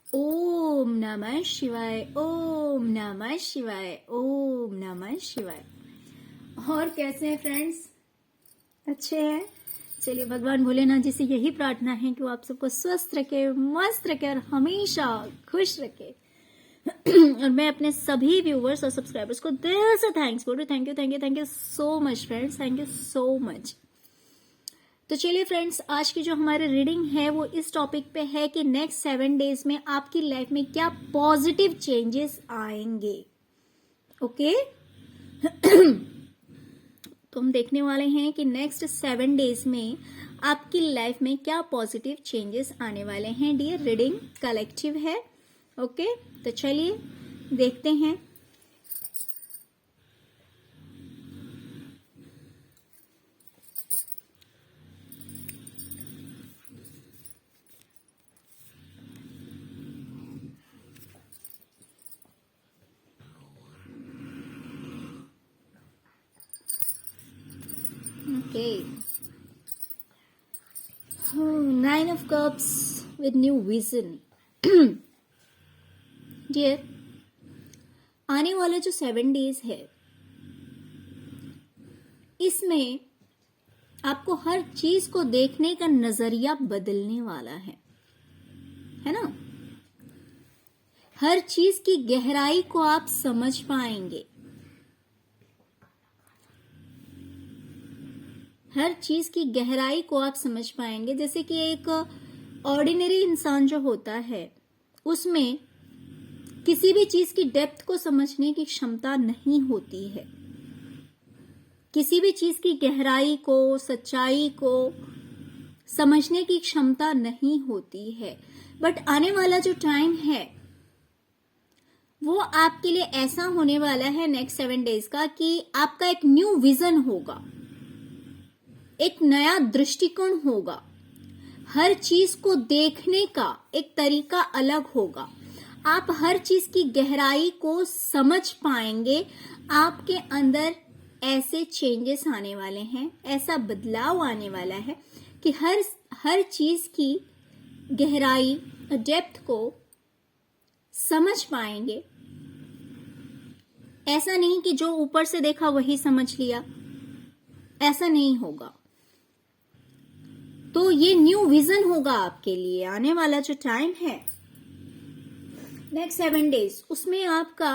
ओम नमः शिवाय, ओम नमः शिवाय, ओम नमः शिवाय। और कैसे हैं फ्रेंड्स? अच्छे हैं? चलिए, भगवान भोलेनाथ जी से यही प्रार्थना है कि वो आप सबको स्वस्थ रखे, मस्त रखे और हमेशा खुश रखे। और मैं अपने सभी व्यूवर्स और सब्सक्राइबर्स को दिल से थैंक्स बोल रही हूँ। Thank you, thank you, thank you so much friends, thank you so much. तो चलिए फ्रेंड्स, आज की जो हमारी रीडिंग है वो इस टॉपिक पे है कि नेक्स्ट 7 डेज में आपकी लाइफ में क्या पॉजिटिव चेंजेस आएंगे। ओके तो हम देखने वाले हैं कि नेक्स्ट 7 डेज में आपकी लाइफ में क्या पॉजिटिव चेंजेस आने वाले हैं। डियर, रीडिंग कलेक्टिव है। ओके तो चलिए देखते हैं। Okay. 9 of Cups with new vision. Dear, आने वाला जो 7 डेज है इसमें आपको हर चीज को देखने का नजरिया बदलने वाला है ना। हर चीज की गहराई को आप समझ पाएंगे। हर चीज की गहराई को आप समझ पाएंगे। जैसे कि एक ऑर्डिनरी इंसान जो होता है उसमें किसी भी चीज की डेप्थ को समझने की क्षमता नहीं होती है। किसी भी चीज की गहराई को, सच्चाई को समझने की क्षमता नहीं होती है। बट आने वाला जो टाइम है वो आपके लिए ऐसा होने वाला है नेक्स्ट 7 डेज का कि आपका एक न्यू विजन होगा, एक नया दृष्टिकोण होगा। हर चीज को देखने का एक तरीका अलग होगा। आप हर चीज की गहराई को समझ पाएंगे। आपके अंदर ऐसे चेंजेस आने वाले हैं, ऐसा बदलाव आने वाला है कि हर चीज की गहराई, डेप्थ को समझ पाएंगे। ऐसा नहीं कि जो ऊपर से देखा वही समझ लिया, ऐसा नहीं होगा। तो ये न्यू विजन होगा आपके लिए। आने वाला जो टाइम है नेक्स्ट 7 डेज, उसमें आपका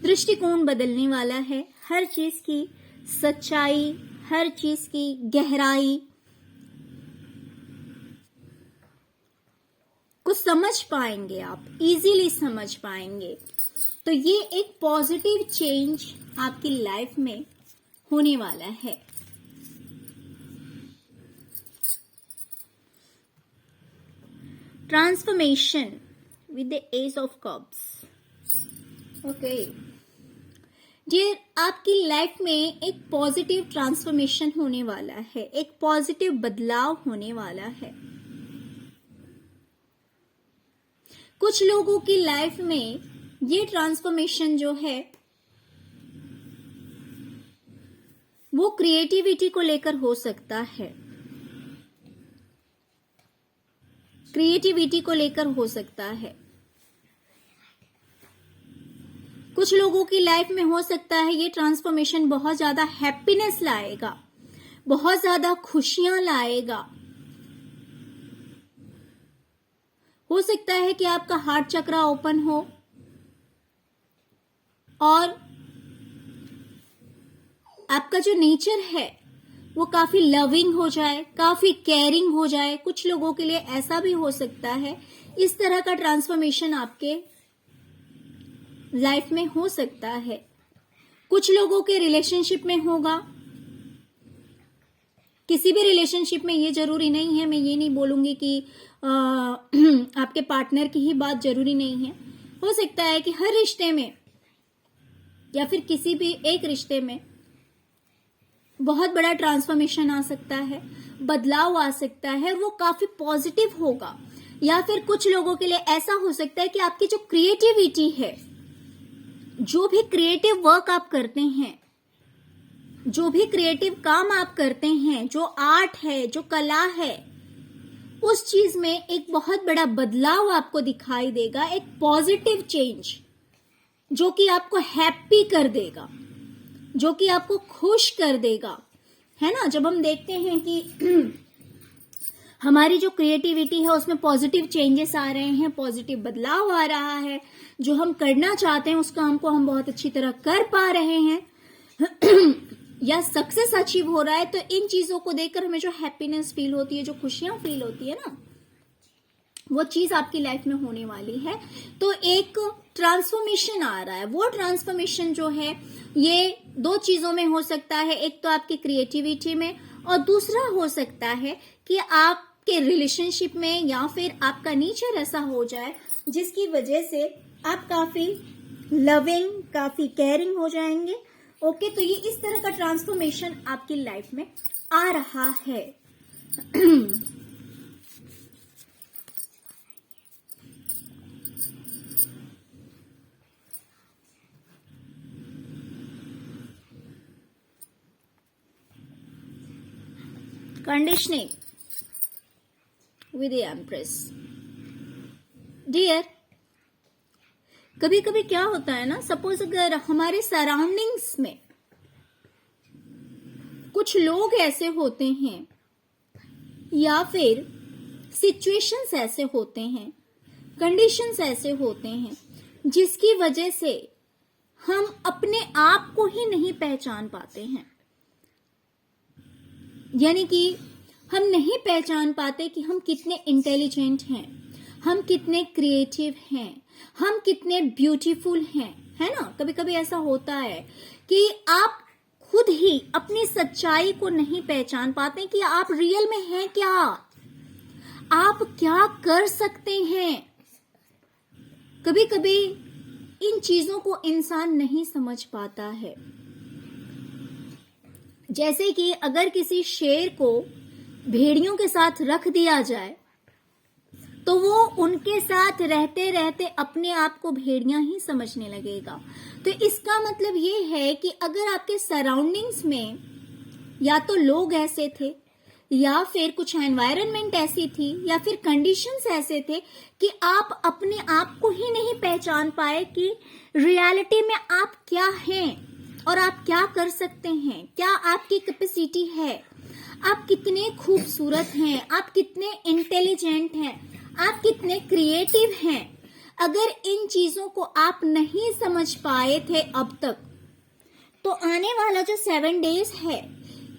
दृष्टिकोण बदलने वाला है। हर चीज की सच्चाई, हर चीज की गहराई को समझ पाएंगे आप, इजीली समझ पाएंगे। तो ये एक पॉजिटिव चेंज आपकी लाइफ में होने वाला है। Transformation with the ace of cups. Okay dear, आपकी लाइफ में एक पॉजिटिव ट्रांसफॉर्मेशन होने वाला है, एक पॉजिटिव बदलाव होने वाला है। कुछ लोगों की लाइफ में ये ट्रांसफॉर्मेशन जो है वो क्रिएटिविटी को लेकर हो सकता है। क्रिएटिविटी को लेकर हो सकता है। कुछ लोगों की लाइफ में हो सकता है ये ट्रांसफॉर्मेशन बहुत ज्यादा हैप्पीनेस लाएगा, बहुत ज्यादा खुशियां लाएगा। हो सकता है कि आपका हार्ट चक्र ओपन हो और आपका जो नेचर है वो काफी लविंग हो जाए, काफी केयरिंग हो जाए। कुछ लोगों के लिए ऐसा भी हो सकता है। इस तरह का ट्रांसफॉर्मेशन आपके लाइफ में हो सकता है। कुछ लोगों के रिलेशनशिप में होगा। किसी भी रिलेशनशिप में, ये जरूरी नहीं है, मैं ये नहीं बोलूंगी कि आपके पार्टनर की ही बात जरूरी नहीं है। हो सकता है कि हर रिश्ते में या फिर किसी भी एक रिश्ते में बहुत बड़ा ट्रांसफॉर्मेशन आ सकता है, बदलाव आ सकता है, वो काफी पॉजिटिव होगा। या फिर कुछ लोगों के लिए ऐसा हो सकता है कि आपकी जो क्रिएटिविटी है, जो भी क्रिएटिव वर्क आप करते हैं, जो भी क्रिएटिव काम आप करते हैं, जो आर्ट है, जो कला है, उस चीज में एक बहुत बड़ा बदलाव आपको दिखाई देगा, एक पॉजिटिव चेंज जो कि आपको हैप्पी कर देगा, जो कि आपको खुश कर देगा, है ना। जब हम देखते हैं कि हमारी जो क्रिएटिविटी है उसमें पॉजिटिव चेंजेस आ रहे हैं, पॉजिटिव बदलाव आ रहा है, जो हम करना चाहते हैं उस काम को हम बहुत अच्छी तरह कर पा रहे हैं या सक्सेस अचीव हो रहा है, तो इन चीजों को देखकर हमें जो हैप्पीनेस फील होती है, जो खुशियां फील होती है ना, वो चीज आपकी लाइफ में होने वाली है। तो एक ट्रांसफॉर्मेशन आ रहा है। वो ट्रांसफॉर्मेशन जो है ये दो चीजों में हो सकता है, एक तो आपकी क्रिएटिविटी में और दूसरा हो सकता है कि आपके रिलेशनशिप में या फिर आपका नेचर ऐसा हो जाए जिसकी वजह से आप काफी लविंग, काफी केयरिंग हो जाएंगे। ओके, तो ये इस तरह का ट्रांसफॉर्मेशन आपकी लाइफ में आ रहा है। Conditioning with the empress. Dear, कभी कभी क्या होता है ना, सपोज अगर हमारे सराउंडिंग्स में कुछ लोग ऐसे होते हैं या फिर सिचुएशंस ऐसे होते हैं, कंडीशंस ऐसे होते हैं जिसकी वजह से हम अपने आप को ही नहीं पहचान पाते हैं। यानी कि हम नहीं पहचान पाते कि हम कितने इंटेलिजेंट हैं, हम कितने क्रिएटिव हैं, हम कितने ब्यूटीफुल हैं, है ना। कभी कभी ऐसा होता है कि आप खुद ही अपनी सच्चाई को नहीं पहचान पाते कि आप रियल में हैं क्या, आप क्या कर सकते हैं। कभी कभी इन चीजों को इंसान नहीं समझ पाता है। जैसे कि अगर किसी शेर को भेड़ियों के साथ रख दिया जाए तो वो उनके साथ रहते रहते अपने आप को भेड़िया ही समझने लगेगा। तो इसका मतलब ये है कि अगर आपके सराउंडिंग्स में या तो लोग ऐसे थे या फिर कुछ एनवायरनमेंट ऐसी थी या फिर कंडीशंस ऐसे थे कि आप अपने आप को ही नहीं पहचान पाए कि रियलिटी में आप क्या हैं और आप क्या कर सकते हैं, क्या आपकी कैपेसिटी है, आप कितने खूबसूरत हैं, आप कितने इंटेलिजेंट हैं, आप कितने क्रिएटिव हैं। अगर इन चीजों को आप नहीं समझ पाए थे अब तक, तो आने वाला जो 7 डेज है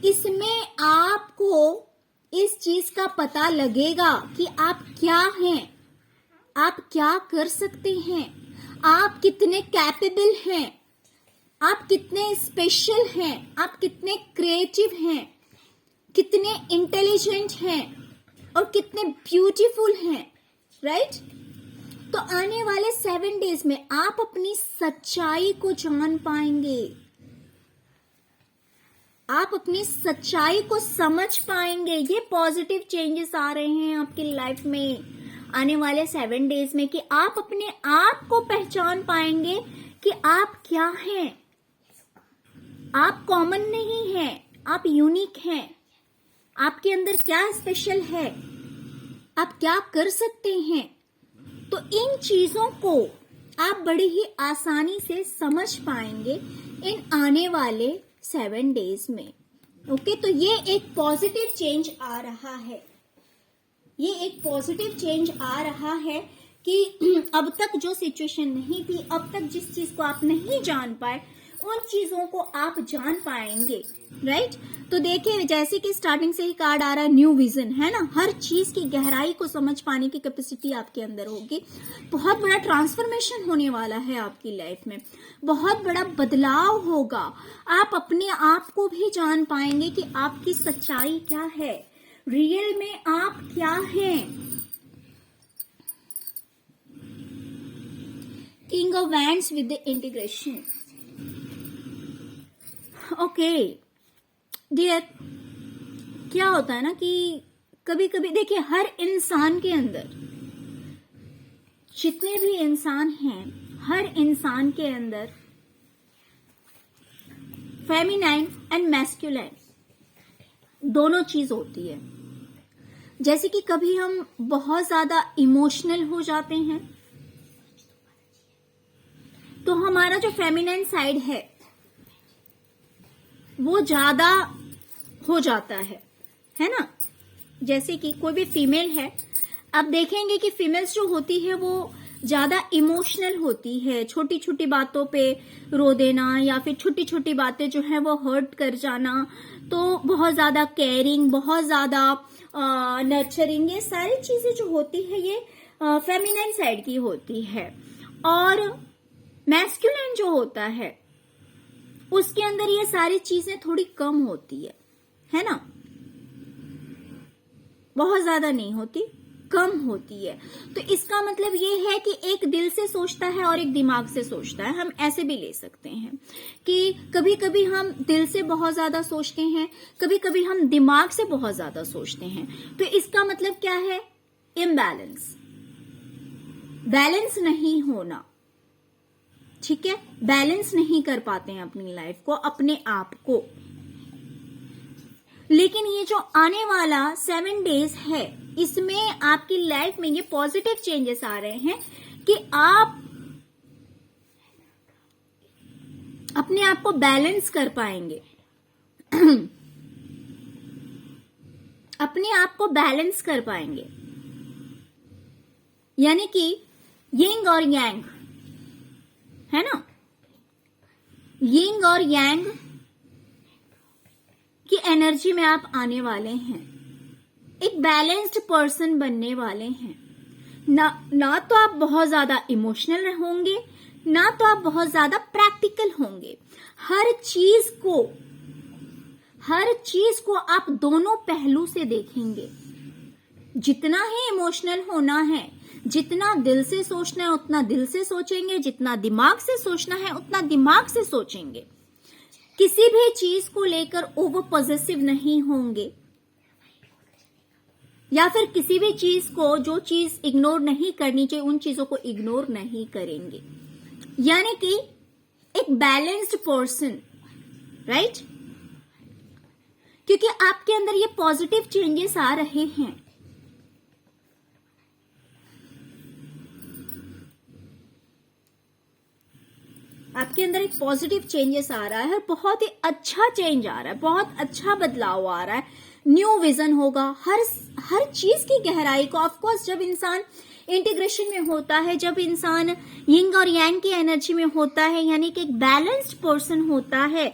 इसमें आपको इस चीज का पता लगेगा कि आप क्या हैं, आप क्या कर सकते हैं, आप कितने कैपेबल हैं, आप कितने स्पेशल हैं, आप कितने क्रिएटिव हैं, कितने इंटेलिजेंट हैं और कितने ब्यूटीफुल हैं, राइट। तो आने वाले 7 डेज में आप अपनी सच्चाई को जान पाएंगे, आप अपनी सच्चाई को समझ पाएंगे। ये पॉजिटिव चेंजेस आ रहे हैं आपकी लाइफ में आने वाले 7 डेज में कि आप अपने आप को पहचान पाएंगे कि आप क्या हैं। आप कॉमन नहीं हैं, आप यूनिक हैं। आपके अंदर क्या स्पेशल है, आप क्या कर सकते हैं। तो इन चीजों को आप बड़ी ही आसानी से समझ पाएंगे इन आने वाले 7 डेज में। ओके, तो ये एक पॉजिटिव चेंज आ रहा है, ये एक पॉजिटिव चेंज आ रहा है कि अब तक जो सिचुएशन नहीं थी, अब तक जिस चीज को आप नहीं जान पाए, उन चीजों को आप जान पाएंगे, राइट। तो देखिए, जैसे कि स्टार्टिंग से ही कार्ड आ रहा है न्यू विजन, है ना। हर चीज की गहराई को समझ पाने की कैपेसिटी आपके अंदर होगी। बहुत बड़ा ट्रांसफॉर्मेशन होने वाला है आपकी लाइफ में, बहुत बड़ा बदलाव होगा। आप अपने आप को भी जान पाएंगे कि आपकी सच्चाई क्या है, रियल में आप क्या हैं। King of wands with the integration. Okay dear, क्या होता है ना कि कभी कभी देखिए, हर इंसान के अंदर, जितने भी इंसान हैं, हर इंसान के अंदर फेमिनाइन एंड मैस्कुलाइन दोनों चीज होती है। जैसे कि कभी हम बहुत ज्यादा इमोशनल हो जाते हैं तो हमारा जो फेमिनाइन साइड है वो ज्यादा हो जाता है ना। जैसे कि कोई भी फीमेल है, आप देखेंगे कि फीमेल्स जो होती है वो ज्यादा इमोशनल होती है, छोटी छोटी बातों पे रो देना या फिर छोटी छोटी बातें जो है वो हर्ट कर जाना, तो बहुत ज्यादा केयरिंग, बहुत ज्यादा नर्चरिंग, ये सारी चीजें जो होती है ये फेमिनाइन साइड की होती है। और मैस्कुलिन जो होता है उसके अंदर ये सारी चीजें थोड़ी कम होती है ना, बहुत ज्यादा नहीं होती, कम होती है। तो इसका मतलब ये है कि एक दिल से सोचता है और एक दिमाग से सोचता है। हम ऐसे भी ले सकते हैं कि कभी कभी हम दिल से बहुत ज्यादा सोचते हैं, कभी कभी हम दिमाग से बहुत ज्यादा सोचते हैं। तो इसका मतलब क्या है? इम्बैलेंस, बैलेंस नहीं होना, ठीक है, बैलेंस नहीं कर पाते हैं अपनी लाइफ को, अपने आप को। लेकिन ये जो आने वाला 7 डेज है, इसमें आपकी लाइफ में ये पॉजिटिव चेंजेस आ रहे हैं कि आप अपने आप को बैलेंस कर पाएंगे अपने आप को बैलेंस कर पाएंगे, यानी कि यिंग और यांग है ना, यिंग और यांग की एनर्जी में आप आने वाले हैं, एक बैलेंस्ड पर्सन बनने वाले हैं। ना तो आप बहुत ज्यादा इमोशनल होंगे, ना तो आप बहुत ज्यादा प्रैक्टिकल होंगे। हर चीज को आप दोनों पहलू से देखेंगे। जितना ही इमोशनल होना है, जितना दिल से सोचना है उतना दिल से सोचेंगे, जितना दिमाग से सोचना है उतना दिमाग से सोचेंगे। किसी भी चीज को लेकर ओवर पॉजिटिव नहीं होंगे, या फिर किसी भी चीज को, जो चीज इग्नोर नहीं करनी चाहिए उन चीजों को इग्नोर नहीं करेंगे, यानी कि एक बैलेंस्ड पर्सन, राइट? क्योंकि आपके अंदर ये पॉजिटिव चेंजेस आ रहे हैं। आपके अंदर एक पॉजिटिव चेंजेस आ रहा है, बहुत ही अच्छा चेंज आ रहा है, बहुत अच्छा बदलाव आ रहा है। न्यू विजन होगा हर चीज की गहराई को। ऑफ कोर्स जब इंसान इंटीग्रेशन में होता है, जब इंसान यिंग और यांग की एनर्जी में होता है, यानी कि एक बैलेंस्ड पर्सन होता है,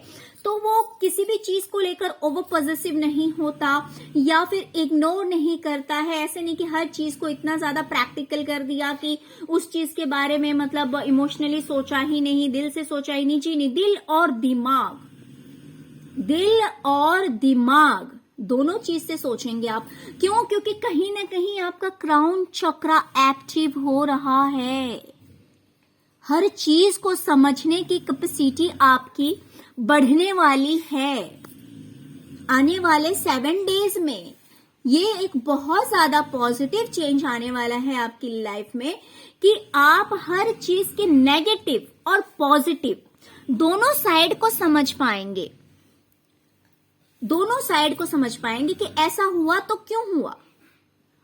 तो वो किसी भी चीज को लेकर ओवर पॉजिटिव नहीं होता या फिर इग्नोर नहीं करता है। ऐसे नहीं कि हर चीज को इतना ज्यादा प्रैक्टिकल कर दिया कि उस चीज के बारे में मतलब इमोशनली सोचा ही नहीं, दिल से सोचा ही नहीं। जी नहीं, दिल और दिमाग दोनों चीज से सोचेंगे आप। क्यों? क्योंकि कहीं ना कहीं आपका क्राउन चक्रा एक्टिव हो रहा है। हर चीज को समझने की कैपेसिटी आपकी बढ़ने वाली है। आने वाले 7 डेज में ये एक बहुत ज्यादा पॉजिटिव चेंज आने वाला है आपकी लाइफ में कि आप हर चीज के नेगेटिव और पॉजिटिव दोनों साइड को समझ पाएंगे। दोनों साइड को समझ पाएंगे कि ऐसा हुआ तो क्यों हुआ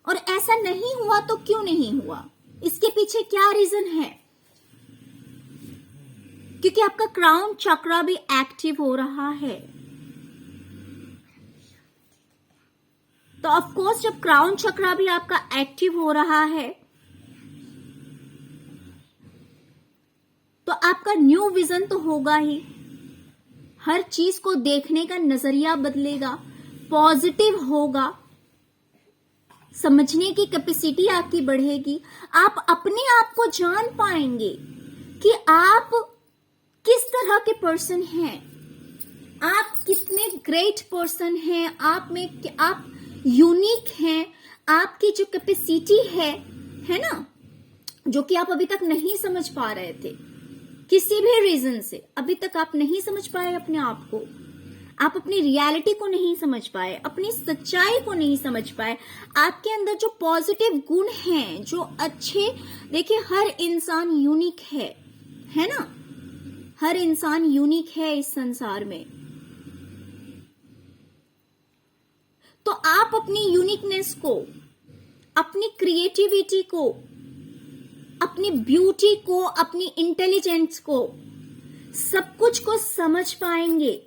और ऐसा नहीं हुआ तो क्यों नहीं हुआ, इसके पीछे क्या रीजन है। क्योंकि आपका क्राउन चक्रा भी एक्टिव हो रहा है। तो ऑफ कोर्स जब क्राउन चक्रा भी आपका एक्टिव हो रहा है तो आपका न्यू विजन तो होगा ही। हर चीज को देखने का नजरिया बदलेगा, पॉजिटिव होगा, समझने की कैपेसिटी आपकी बढ़ेगी। आप अपने आप को जान पाएंगे कि आप किस तरह के पर्सन हैं, आप कितने ग्रेट पर्सन हैं, आप यूनिक हैं। आपकी जो कैपेसिटी है ना, जो कि आप अभी तक नहीं समझ पा रहे थे, किसी भी रीजन से अभी तक आप नहीं समझ पाए अपने आप को, आप अपनी रियलिटी को नहीं समझ पाए, अपनी सच्चाई को नहीं समझ पाए। आपके अंदर जो पॉजिटिव गुण हैं, जो अच्छे, देखिए हर इंसान यूनिक है ना, हर इंसान यूनिक है इस संसार में। तो आप अपनी यूनिकनेस को, अपनी क्रिएटिविटी को, अपनी ब्यूटी को, अपनी इंटेलिजेंस को, सब कुछ को समझ पाएंगे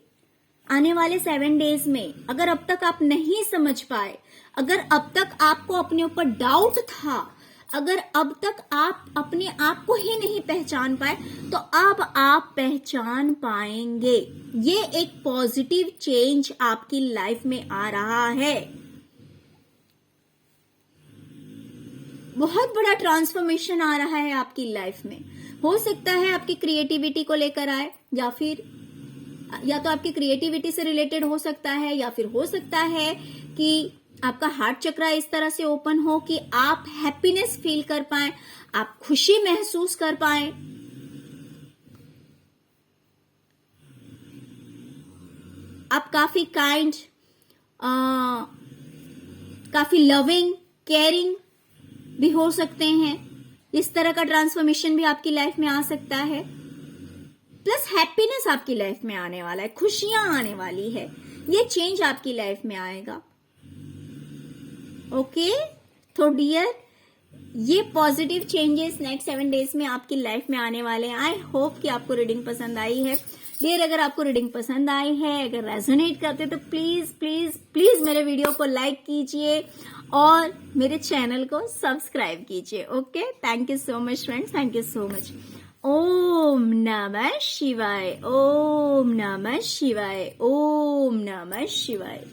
आने वाले 7 डेज में। अगर अब तक आप नहीं समझ पाए, अगर अब तक आपको अपने ऊपर डाउट था, अगर अब तक आप अपने आप को ही नहीं पहचान पाए, तो अब आप पहचान पाएंगे। ये एक पॉजिटिव चेंज आपकी लाइफ में आ रहा है। बहुत बड़ा ट्रांसफॉर्मेशन आ रहा है आपकी लाइफ में। हो सकता है आपकी क्रिएटिविटी को लेकर आए, या तो आपकी क्रिएटिविटी से रिलेटेड हो सकता है, या फिर हो सकता है कि आपका हार्ट चक्रा इस तरह से ओपन हो कि आप हैप्पीनेस फील कर पाए, आप खुशी महसूस कर पाए। आप काफी काइंड, काफी लविंग, केयरिंग भी हो सकते हैं। इस तरह का ट्रांसफॉर्मेशन भी आपकी लाइफ में आ सकता है। प्लस हैप्पीनेस आपकी लाइफ में आने वाला है, खुशियां आने वाली है। ये चेंज आपकी लाइफ में आएगा। ओके, तो डियर, ये पॉजिटिव चेंजेस नेक्स्ट 7 डेज में आपकी लाइफ में आने वाले हैं। आई होप कि आपको रीडिंग पसंद आई है। डियर, अगर आपको रीडिंग पसंद आई है, अगर रेजोनेट करते, तो प्लीज प्लीज प्लीज मेरे वीडियो को लाइक कीजिए और मेरे चैनल को सब्सक्राइब कीजिए। Okay, thank you so much friends, thank you so much. ओम नमः शिवाय, ओम नमः शिवाय, ओम नमः शिवाय।